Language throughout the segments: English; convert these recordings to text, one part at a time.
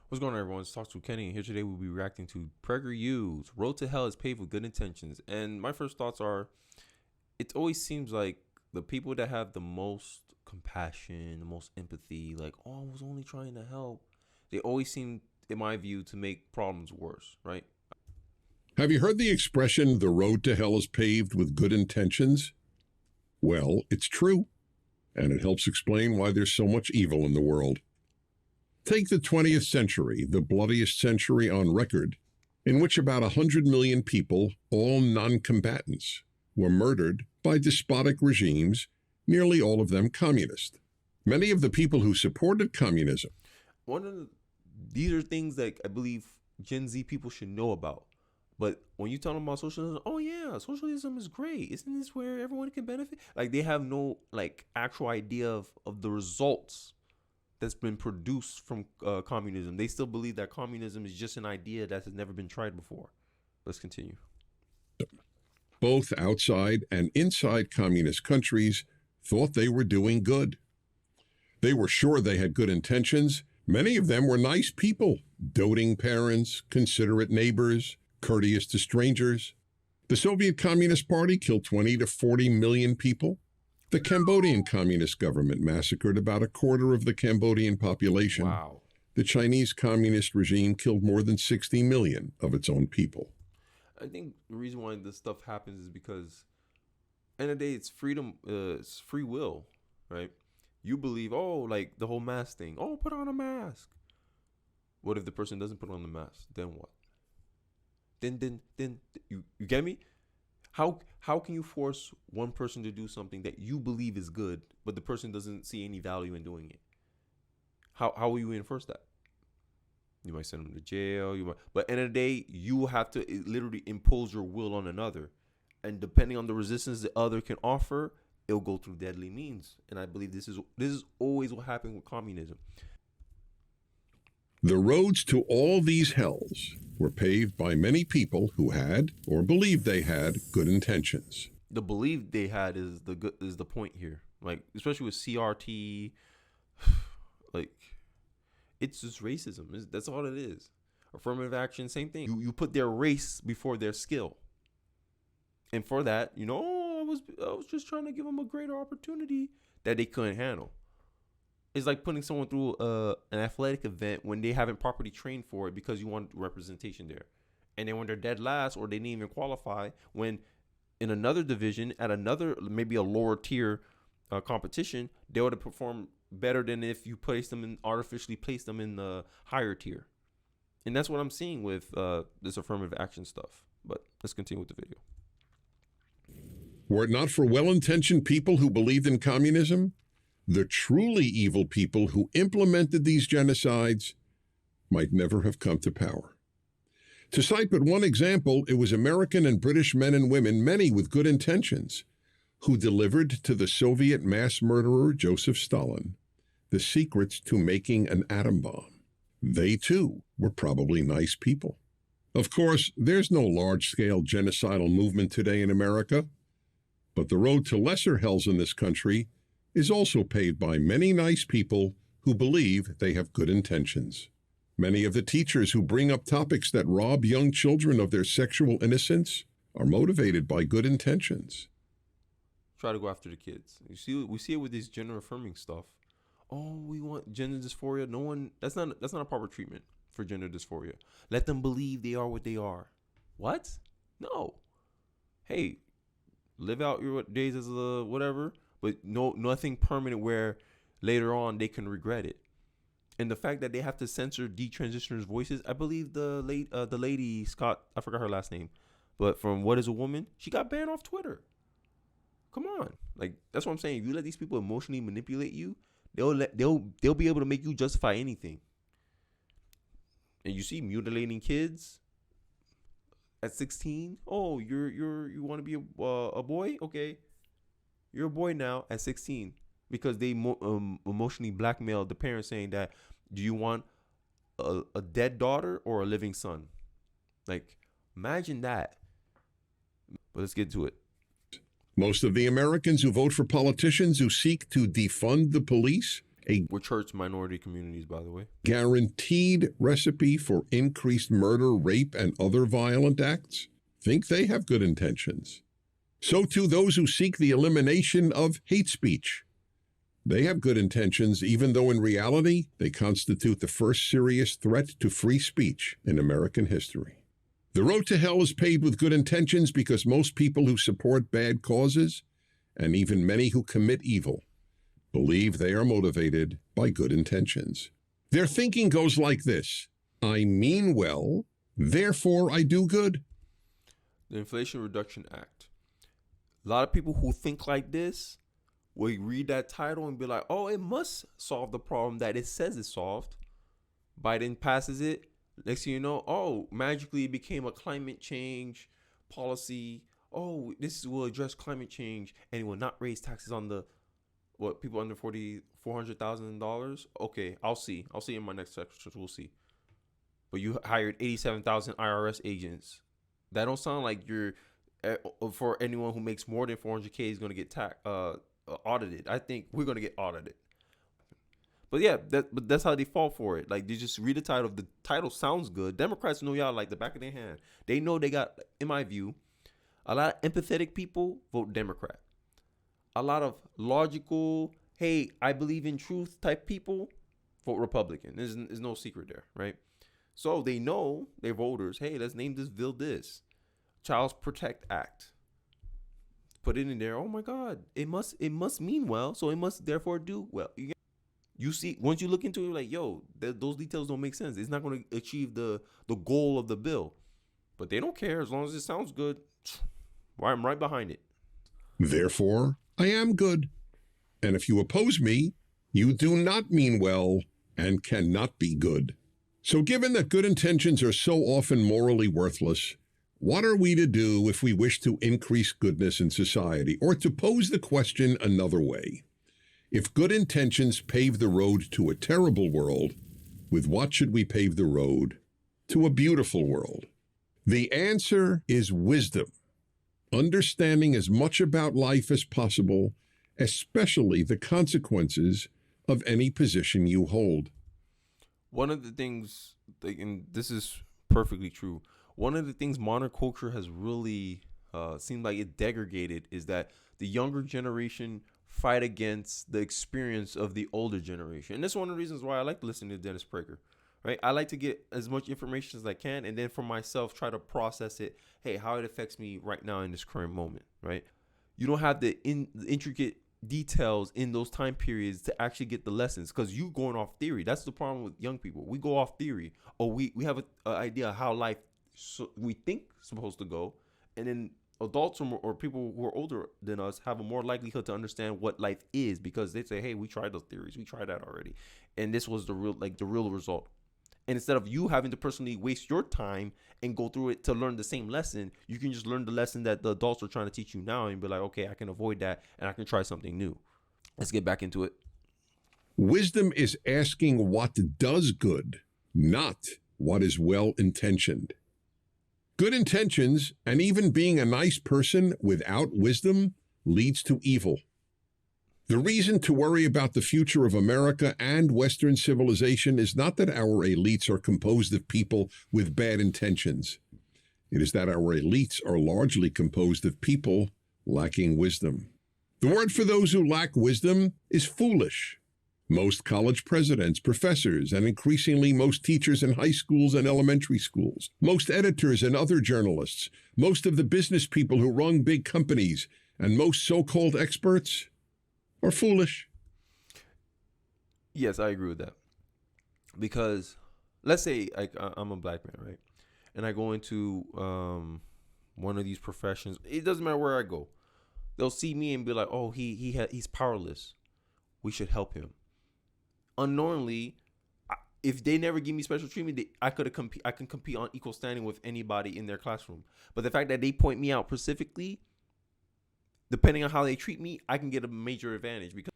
What's going on, everyone? It's Talks with Kenny, and here today we'll be reacting to prageru's Road to Hell is Paved with Good Intentions. And my first thoughts are, it always seems like the people that have the most compassion, the most empathy, like, oh, I was only trying to help, they always seem, in my view, to make problems worse, right? Have you heard the expression, the road to hell is paved with good intentions? Well, it's true, and it helps explain why there's so much evil in the world. Take the 20th century, the bloodiest century on record, in which about 100 million people, all non-combatants, were murdered by despotic regimes, nearly all of them communist. Many of the people who supported communism. These are things that I believe Gen Z people should know about. But when you tell them about socialism, oh yeah, socialism is great. Isn't this where everyone can benefit? Like, they have no actual idea of the results that's been produced from communism. They still believe that communism is just an idea that has never been tried before. Let's continue. Both outside and inside communist countries thought they were doing good. They were sure they had good intentions. Many of them were nice people, doting parents, considerate neighbors, courteous to strangers. The Soviet Communist Party killed 20 to 40 million people. The Cambodian Communist government massacred about a quarter of the Cambodian population. Wow. The Chinese Communist regime killed more than 60 million of its own people. I think the reason why this stuff happens is because, end of the day, it's freedom, it's free will, right? You believe, oh, like the whole mask thing. Oh, put on a mask. What if the person doesn't put on the mask? Then what? Then you get me? How can you force one person to do something that you believe is good, but the person doesn't see any value in doing it? How will you enforce that? You might send them to jail. But at the end of the day, you have to literally impose your will on another, and depending on the resistance the other can offer, it'll go through deadly means. And I believe this is always what happened with communism. The roads to all these hells were paved by many people who had, or believed they had, good intentions. The belief they had is the point here. Like, especially with CRT, like, it's just racism. That's all it is. Affirmative action, same thing. You put their race before their skill, and for that, I was just trying to give them a greater opportunity that they couldn't handle. It's like putting someone through an athletic event when they haven't properly trained for it because you want representation there. And then when they're dead last or they didn't even qualify, when in another division at another, maybe a lower tier competition, they would have performed better than if you artificially placed them in the higher tier. And that's what I'm seeing with this affirmative action stuff. But let's continue with the video. Were it not for well-intentioned people who believed in communism, the truly evil people who implemented these genocides might never have come to power. To cite but one example, it was American and British men and women, many with good intentions, who delivered to the Soviet mass murderer Joseph Stalin the secrets to making an atom bomb. They, too, were probably nice people. Of course, there's no large-scale genocidal movement today in America, but the road to lesser hells in this country is also paved by many nice people who believe they have good intentions. Many of the teachers who bring up topics that rob young children of their sexual innocence are motivated by good intentions. Try to go after the kids. We see it with this gender affirming stuff. Oh, we want gender dysphoria. That's not a proper treatment for gender dysphoria. Let them believe they are what they are. What? No. Hey, live out your days as a whatever. But nothing permanent where later on they can regret it. And the fact that they have to censor detransitioners' voices, I believe the lady Scott, I forgot her last name, but from What Is a Woman, she got banned off Twitter. Come on, like, that's what I'm saying. If you let these people emotionally manipulate you, they'll be able to make you justify anything. And you see mutilating kids at 16. Oh, you want to be a boy? Okay. You're a boy now at 16 because they emotionally blackmailed the parents saying that, do you want a dead daughter or a living son? Like, imagine that. But let's get to it. Most of the Americans who vote for politicians who seek to defund the police A We're church minority communities, by the way. guaranteed recipe for increased murder, rape, and other violent acts think they have good intentions. So too those who seek the elimination of hate speech. They have good intentions, even though in reality they constitute the first serious threat to free speech in American history. The road to hell is paved with good intentions because most people who support bad causes, and even many who commit evil, believe they are motivated by good intentions. Their thinking goes like this: I mean well, therefore I do good. The Inflation Reduction Act. A lot of people who think like this will read that title and be like, oh, it must solve the problem that it says it solved. Biden passes it. Next thing you know, oh, magically it became a climate change policy. Oh, this will address climate change and it will not raise taxes on the people under $400,000. Okay, I'll see in my next section. We'll see. But you hired 87,000 IRS agents. That don't sound like you're for anyone who makes more than 400K is going to get audited. I think we're going to get audited. But yeah, that's how they fall for it. Like, they just read the title. The title sounds good. Democrats know y'all like the back of their hand. They know they got, in my view, a lot of empathetic people vote Democrat. A lot of logical, hey, I believe in truth type people vote Republican. There's no secret there, right? So they know their voters, hey, let's name this bill this. Child Protect Act. Put it in there. Oh my God, it must mean well, so it must therefore do well. You see, once you look into it, like, yo, those details don't make sense. It's not going to achieve the goal of the bill. But they don't care as long as it sounds good. I'm right behind it. Therefore, I am good. And if you oppose me, you do not mean well and cannot be good. So given that good intentions are so often morally worthless, what are we to do if we wish to increase goodness in society? Or to pose the question another way, if good intentions pave the road to a terrible world, with what should we pave the road to a beautiful world? The answer is wisdom, understanding as much about life as possible, especially the consequences of any position you hold. One of the things, and this is perfectly true, one of the things modern culture has really seemed like it degraded is that the younger generation fight against the experience of the older generation. And that's one of the reasons why I like to listen to Dennis Prager, right? I like to get as much information as I can, and then for myself, try to process it. Hey, how it affects me right now in this current moment, right? You don't have the intricate details in those time periods to actually get the lessons, because you going off theory. That's the problem with young people. We go off theory, or we have an idea of how life we think supposed to go, and then adults or people who are older than us have a more likelihood to understand what life is, because they say, hey, we tried those theories, we tried that already, and this was the real result. And instead of you having to personally waste your time and go through it to learn the same lesson, you can just learn the lesson that the adults are trying to teach you now and be like, okay, I can avoid that and I can try something new. Let's get back into it. Wisdom is asking what does good, not what is well-intentioned. Good intentions, and even being a nice person without wisdom, leads to evil. The reason to worry about the future of America and Western civilization is not that our elites are composed of people with bad intentions. It is that our elites are largely composed of people lacking wisdom. The word for those who lack wisdom is foolish. Most college presidents, professors, and increasingly most teachers in high schools and elementary schools, most editors and other journalists, most of the business people who run big companies, and most so-called experts are foolish. Yes, I agree with that. Because let's say I'm a black man, right? And I go into one of these professions. It doesn't matter where I go. They'll see me and be like, oh, he's powerless. We should help him. Unknowingly, if they never give me special treatment, I can compete on equal standing with anybody in their classroom. But the fact that they point me out specifically, depending on how they treat me, I can get a major advantage. Because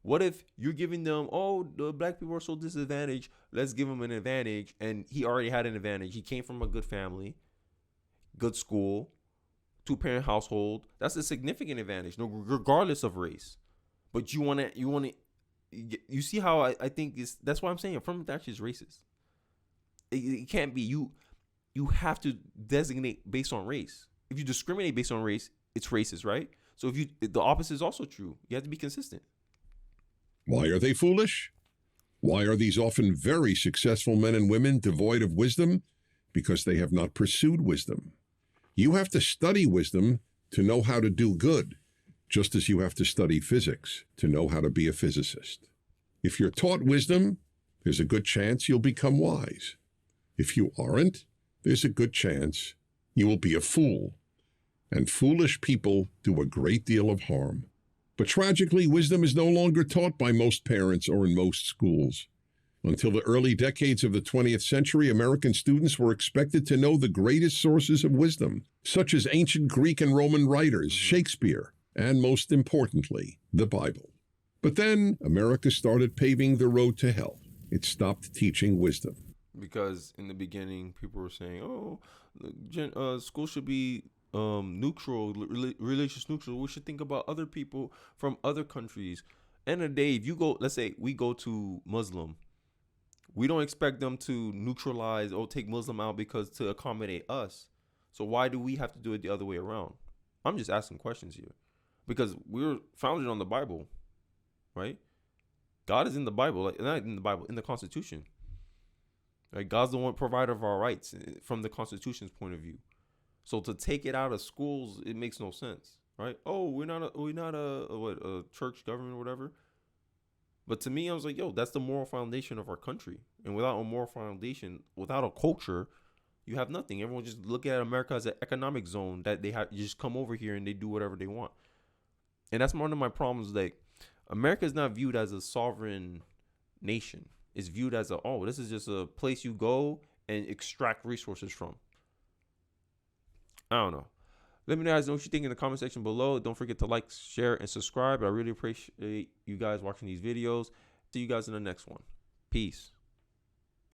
what if you're giving them, oh, the black people are so disadvantaged, let's give him an advantage, and he already had an advantage. He came from a good family, good school, 2-parent household. That's a significant advantage, no, regardless of race. But you want to You see how I think that's why I'm saying affirmative action is racist. It can't be. You have to designate based on race. If you discriminate based on race, it's racist, right? So the opposite is also true. You have to be consistent. Why are they foolish? Why are these often very successful men and women devoid of wisdom? Because they have not pursued wisdom. You have to study wisdom to know how to do good, just as you have to study physics to know how to be a physicist. If you're taught wisdom, there's a good chance you'll become wise. If you aren't, there's a good chance you will be a fool. And foolish people do a great deal of harm. But tragically, wisdom is no longer taught by most parents or in most schools. Until the early decades of the 20th century, American students were expected to know the greatest sources of wisdom, such as ancient Greek and Roman writers, Shakespeare, and most importantly, the Bible. But then America started paving the road to hell. It stopped teaching wisdom. Because in the beginning, people were saying, school should be neutral, religious neutral. We should think about other people from other countries. End of the day, if you go, let's say we go to Muslim, we don't expect them to neutralize or take Muslim out because to accommodate us. So why do we have to do it the other way around? I'm just asking questions here. Because we're founded on the Bible, right? God is in the Bible, like not in the Bible, in the Constitution. Right? God's the one provider of our rights from the Constitution's point of view. So to take it out of schools, it makes no sense, right? Oh, we're not a church government or whatever. But to me, I was like, yo, that's the moral foundation of our country. And without a moral foundation, without a culture, you have nothing. Everyone just look at America as an economic zone that they have. You just come over here and they do whatever they want. And that's one of my problems. Like, America is not viewed as a sovereign nation. It's viewed as this is just a place you go and extract resources from. I don't know. Let me know guys know what you think in the comment section below. Don't forget to like, share, and subscribe. I really appreciate you guys watching these videos. See you guys in the next one. Peace.